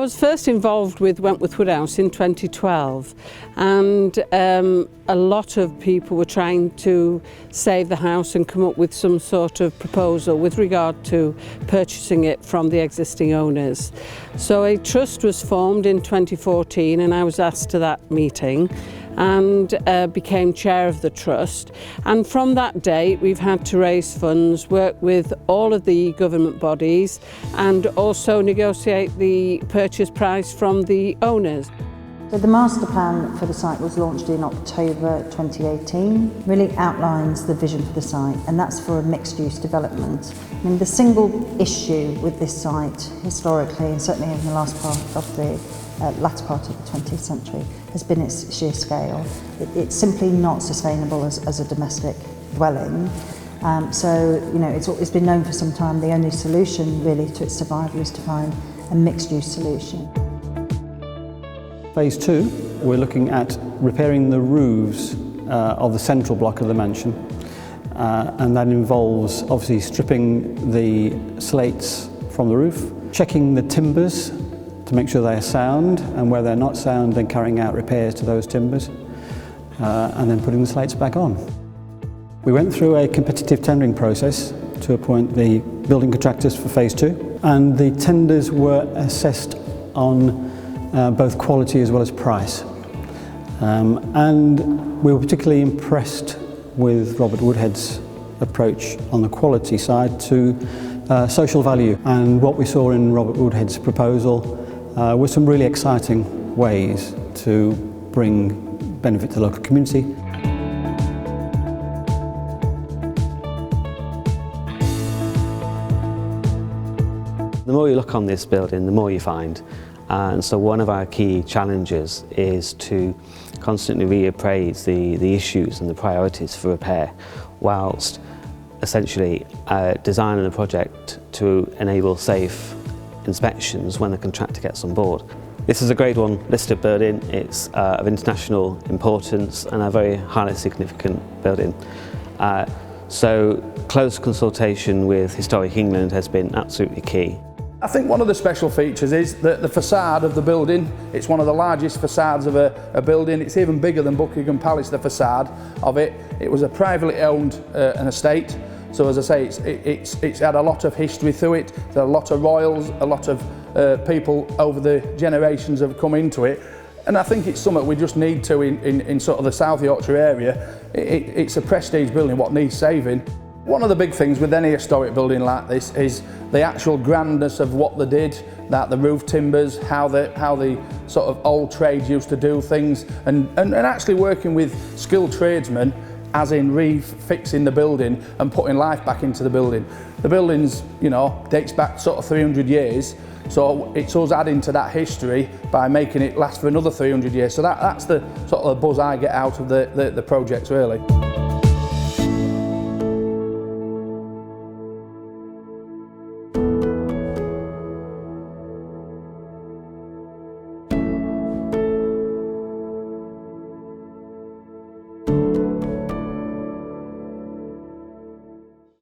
was first involved with Wentworth Woodhouse in 2012, and a lot of people were trying to save the house and come up with some sort of proposal with regard to purchasing it from the existing owners. So a trust was formed in 2014, and I was asked to that meeting and became chair of the trust. And from that date we've had to raise funds, work with all of the government bodies, and also negotiate the purchase price from the owners. So the master plan for the site was launched in October 2018, really outlines the vision for the site, and that's for a mixed-use development. I mean, the single issue with this site historically, and certainly in the last part of the latter part of the 20th century, has been its sheer scale. It's simply not sustainable as a domestic dwelling. So, you know, it's been known for some time the only solution really to its survival is to find a mixed-use solution. Phase 2, we're looking at repairing the roofs of the central block of the mansion, and that involves obviously stripping the slates from the roof, checking the timbers to make sure they're sound, and where they're not sound then carrying out repairs to those timbers, and then putting the slates back on. We went through a competitive tendering process to appoint the building contractors for Phase 2, and the tenders were assessed on both quality as well as price. And we were particularly impressed with Robert Woodhead's approach on the quality side to social value. And what we saw in Robert Woodhead's proposal were some really exciting ways to bring benefit to the local community. The more you look on this building, the more you find. And so one of our key challenges is to constantly reappraise the issues and the priorities for repair, whilst essentially designing the project to enable safe inspections when the contractor gets on board. This is a Grade 1 listed building. It's of international importance and a very highly significant building. So close consultation with Historic England has been absolutely key. I think one of the special features is the facade of the building. It's one of the largest facades of a building. It's even bigger than Buckingham Palace, the facade of it. It was a privately owned an estate. So as I say, it's had a lot of history through it. There are a lot of royals, a lot of people over the generations have come into it. And I think it's something we just need to in sort of the South Yorkshire area. It's a prestige building, what needs saving. One of the big things with any historic building like this is the actual grandness of what they did, that the roof timbers, how the sort of old trades used to do things, and actually working with skilled tradesmen, as in refixing the building and putting life back into the building. The building's, you know, dates back sort of 300 years, so it's us adding to that history by making it last for another 300 years. So that's the sort of buzz I get out of the projects really.